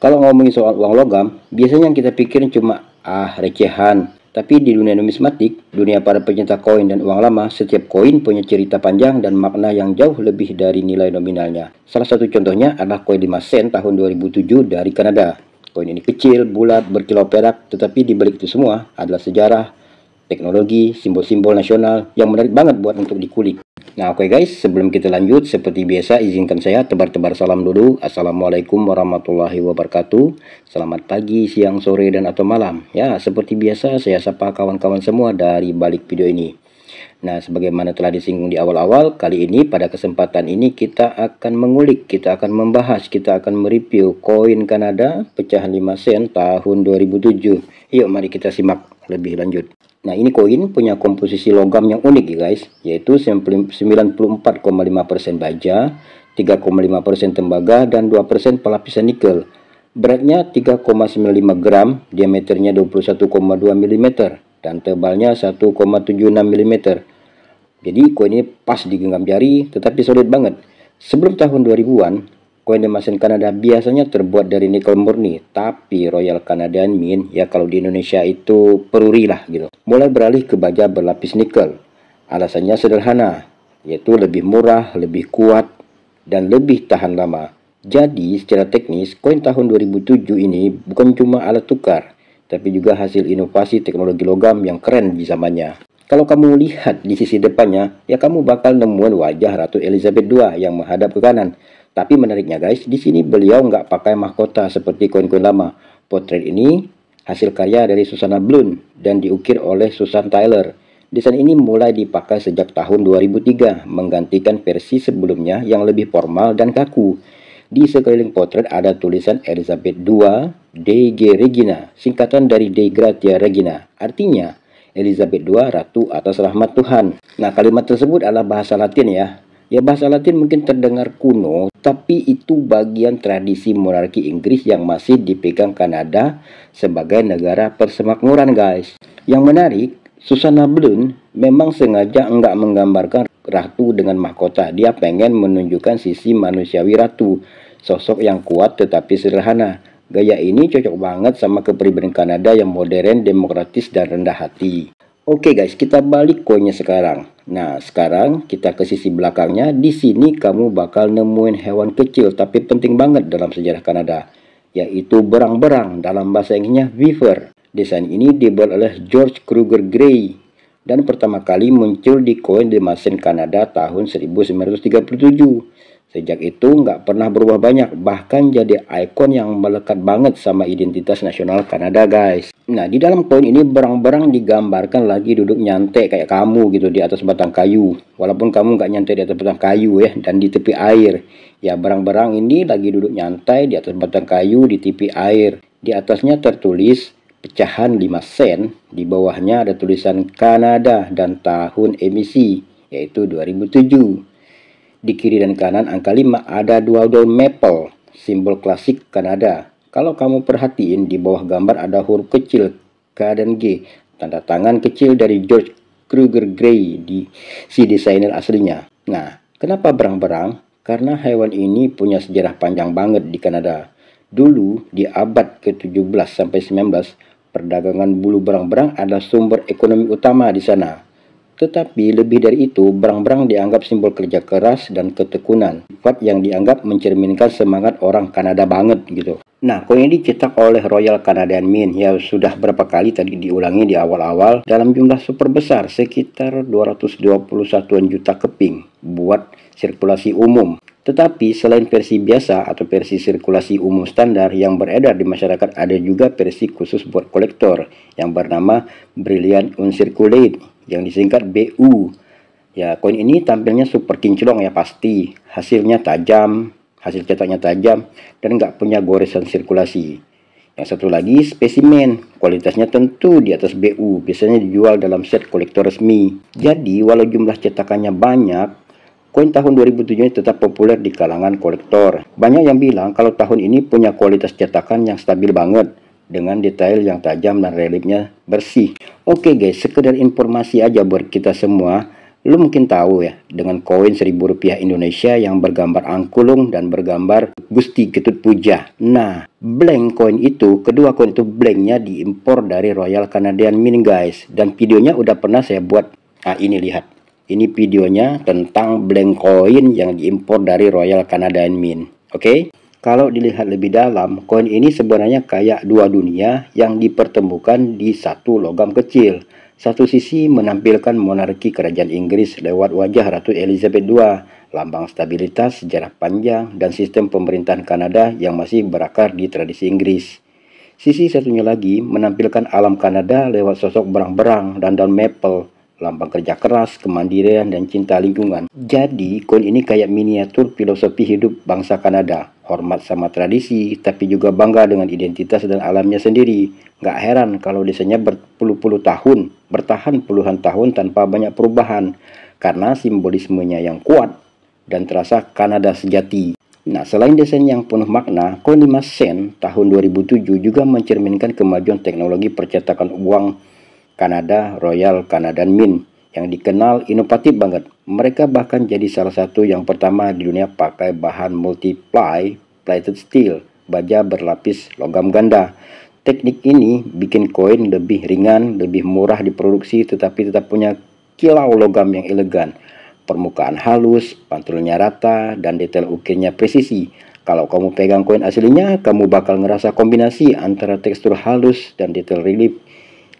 Kalau ngomongin soal uang logam, biasanya yang kita pikirin cuma recehan. Tapi di dunia numismatik, dunia para pencinta koin dan uang lama, setiap koin punya cerita panjang dan makna yang jauh lebih dari nilai nominalnya. Salah satu contohnya adalah koin 5 sen tahun 2007 dari Kanada. Koin ini kecil, bulat, berkilau perak, tetapi di balik itu semua adalah sejarah, teknologi, simbol-simbol nasional yang menarik banget buat untuk dikulik. Nah oke guys, sebelum kita lanjut, seperti biasa izinkan saya tebar-tebar salam dulu. Assalamualaikum warahmatullahi wabarakatuh. Selamat pagi, siang, sore, dan atau malam. Ya, seperti biasa saya sapa kawan-kawan semua dari balik video ini. Nah, sebagaimana telah disinggung di awal-awal, kali ini pada kesempatan ini kita akan mengulik, kita akan membahas, kita akan mereview koin Kanada pecahan 5 sen tahun 2007. Yuk mari kita simak lebih lanjut. Nah, ini koin punya komposisi logam yang unik ya guys, yaitu 94,5% baja, 3,5% tembaga, dan 2% pelapisan nikel. Beratnya 3,95 gram, diameternya 21,2 mm, dan tebalnya 1,76 mm. Jadi koin ini pas digenggam jari, tetapi solid banget. Sebelum tahun 2000-an, koin emas Kanada biasanya terbuat dari nikel murni, tapi Royal Canadian Mint, ya kalau di Indonesia itu peruri lah gitu, mulai beralih ke baja berlapis nikel. Alasannya sederhana, yaitu lebih murah, lebih kuat, dan lebih tahan lama. Jadi secara teknis, koin tahun 2007 ini bukan cuma alat tukar, tapi juga hasil inovasi teknologi logam yang keren di zamannya. Kalau kamu lihat di sisi depannya, ya kamu bakal nemuin wajah Ratu Elizabeth II yang menghadap ke kanan. Tapi menariknya guys, di sini beliau nggak pakai mahkota seperti koin-koin lama. Potret ini hasil karya dari Susanna Blunt dan diukir oleh Susan Tyler. Desain ini mulai dipakai sejak tahun 2003, menggantikan versi sebelumnya yang lebih formal dan kaku. Di sekeliling potret ada tulisan Elizabeth II DG Regina, singkatan dari Dei Gratia Regina. Artinya, Elizabeth II Ratu atas rahmat Tuhan. Nah, kalimat tersebut adalah bahasa Latin ya. Ya, bahasa Latin mungkin terdengar kuno, tapi itu bagian tradisi monarki Inggris yang masih dipegang Kanada sebagai negara persemakmuran guys. Yang menarik, Susanna Blunt memang sengaja enggak menggambarkan ratu dengan mahkota. Dia pengen menunjukkan sisi manusiawi ratu, sosok yang kuat tetapi sederhana. Gaya ini cocok banget sama kepribadian Kanada yang modern, demokratis, dan rendah hati. Oke guys, kita balik koinnya sekarang. Nah, sekarang kita ke sisi belakangnya. Di sini kamu bakal nemuin hewan kecil tapi penting banget dalam sejarah Kanada, yaitu berang-berang, dalam bahasa Inggrisnya beaver. Desain ini dibuat oleh George Kruger Gray dan pertama kali muncul di koin emas Kanada tahun 1937. Sejak itu nggak pernah berubah banyak, bahkan jadi ikon yang melekat banget sama identitas nasional Kanada guys. Nah, di dalam koin ini berang-berang digambarkan lagi duduk nyantai kayak kamu gitu di atas batang kayu. Walaupun kamu nggak nyantai di atas batang kayu ya, dan di tepi air. Ya, berang-berang ini lagi duduk nyantai di atas batang kayu di tepi air. Di atasnya tertulis pecahan 5 sen, di bawahnya ada tulisan Kanada dan tahun emisi, yaitu 2007. Di kiri dan kanan angka 5 ada dua daun maple, simbol klasik Kanada. Kalau kamu perhatiin di bawah gambar ada huruf kecil K dan G, tanda tangan kecil dari George Kruger Gray, si desainer aslinya. Nah, kenapa berang-berang? Karena hewan ini punya sejarah panjang banget di Kanada. Dulu di abad ke-17 sampai 19, perdagangan bulu berang-berang adalah sumber ekonomi utama di sana. Tetapi lebih dari itu, berang-berang dianggap simbol kerja keras dan ketekunan, sifat yang dianggap mencerminkan semangat orang Kanada banget gitu. Nah, koin ini dicetak oleh Royal Canadian Mint, ya sudah berapa kali tadi diulangi di awal-awal, dalam jumlah super besar, sekitar 221 juta keping buat sirkulasi umum. Tetapi selain versi biasa atau versi sirkulasi umum standar yang beredar di masyarakat, ada juga versi khusus buat kolektor yang bernama Brilliant Uncirculated, yang disingkat BU. Ya, koin ini tampilnya super kinclong ya pasti. Hasilnya tajam, hasil cetaknya tajam, dan nggak punya goresan sirkulasi. Yang satu lagi spesimen, kualitasnya tentu di atas BU, biasanya dijual dalam set kolektor resmi. Jadi walau jumlah cetakannya banyak, koin tahun 2007 ini tetap populer di kalangan kolektor. Banyak yang bilang kalau tahun ini punya kualitas cetakan yang stabil banget, dengan detail yang tajam dan reliefnya bersih. Oke guys, sekedar informasi aja buat kita semua. Lu mungkin tahu ya, dengan koin Rp1.000 Indonesia yang bergambar angklung dan bergambar Gusti Ketut Puja. Nah, blank koin itu, kedua koin itu blanknya diimpor dari Royal Canadian Mint guys. Dan videonya udah pernah saya buat. Nah ini lihat, ini videonya tentang blank koin yang diimpor dari Royal Canadian Mint. Oke? Kalau dilihat lebih dalam, koin ini sebenarnya kayak dua dunia yang dipertemukan di satu logam kecil. Satu sisi menampilkan monarki kerajaan Inggris lewat wajah Ratu Elizabeth II, lambang stabilitas, sejarah panjang, dan sistem pemerintahan Kanada yang masih berakar di tradisi Inggris. Sisi satunya lagi menampilkan alam Kanada lewat sosok berang-berang dan daun maple, lambang kerja keras, kemandirian, dan cinta lingkungan. Jadi, koin ini kayak miniatur filosofi hidup bangsa Kanada. Hormat sama tradisi, tapi juga bangga dengan identitas dan alamnya sendiri. Nggak heran kalau desainnya berpuluh-puluh tahun, bertahan puluhan tahun tanpa banyak perubahan. Karena simbolismenya yang kuat dan terasa Kanada sejati. Nah, selain desain yang penuh makna, koin 5 sen tahun 2007 juga mencerminkan kemajuan teknologi percetakan uang Kanada Royal Canadian Mint yang dikenal inovatif banget. Mereka bahkan jadi salah satu yang pertama di dunia pakai bahan multiply plated steel, baja berlapis logam ganda. Teknik ini bikin koin lebih ringan, lebih murah diproduksi, tetapi tetap punya kilau logam yang elegan. Permukaan halus, pantulnya rata, dan detail ukirnya presisi. Kalau kamu pegang koin aslinya, kamu bakal ngerasa kombinasi antara tekstur halus dan detail relief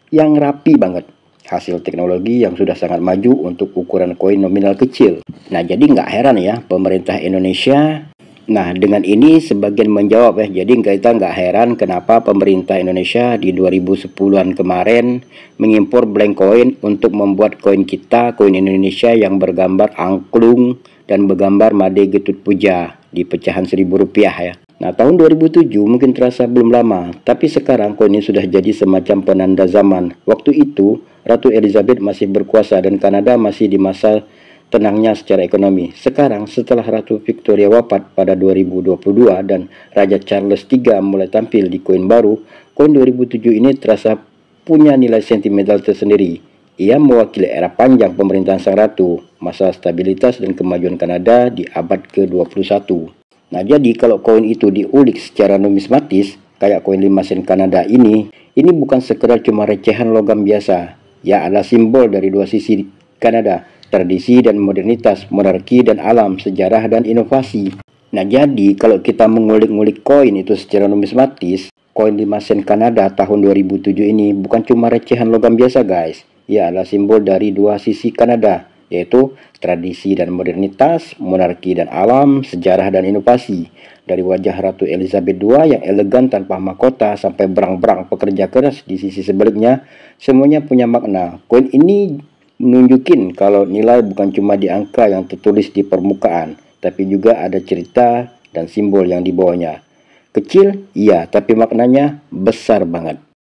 yang rapi banget. Hasil teknologi yang sudah sangat maju untuk ukuran koin nominal kecil. Nah, jadi nggak heran ya pemerintah Indonesia. Nah, dengan ini sebagian menjawab ya. Jadi kita nggak heran kenapa pemerintah Indonesia di 2010-an kemarin mengimpor blank coin untuk membuat koin kita, koin Indonesia yang bergambar angklung dan bergambar Made Getut Puja di pecahan Rp1.000 ya. Nah, tahun 2007 mungkin terasa belum lama, tapi sekarang koin ini sudah jadi semacam penanda zaman. Waktu itu, Ratu Elizabeth masih berkuasa dan Kanada masih di masa tenangnya secara ekonomi. Sekarang, setelah Ratu Victoria wafat pada 2022 dan Raja Charles III mulai tampil di koin baru, koin 2007 ini terasa punya nilai sentimental tersendiri. Ia mewakili era panjang pemerintahan Sang Ratu, masa stabilitas dan kemajuan Kanada di abad ke-21. Nah, jadi kalau koin itu diulik secara numismatis, kayak koin 5 sen Kanada ini bukan sekedar cuma recehan logam biasa. Ya, adalah simbol dari dua sisi Kanada, tradisi dan modernitas, monarki dan alam, sejarah dan inovasi. Nah, jadi kalau kita mengulik-ngulik koin itu secara numismatis, koin 5 sen Kanada tahun 2007 ini bukan cuma recehan logam biasa guys. Ya, adalah simbol dari dua sisi Kanada, yaitu tradisi dan modernitas, monarki dan alam, sejarah dan inovasi. Dari wajah Ratu Elizabeth II yang elegan tanpa mahkota sampai berang-berang pekerja keras di sisi sebaliknya, semuanya punya makna. Koin ini menunjukin kalau nilai bukan cuma di angka yang tertulis di permukaan, tapi juga ada cerita dan simbol yang dibawanya. Kecil, iya, tapi maknanya besar banget.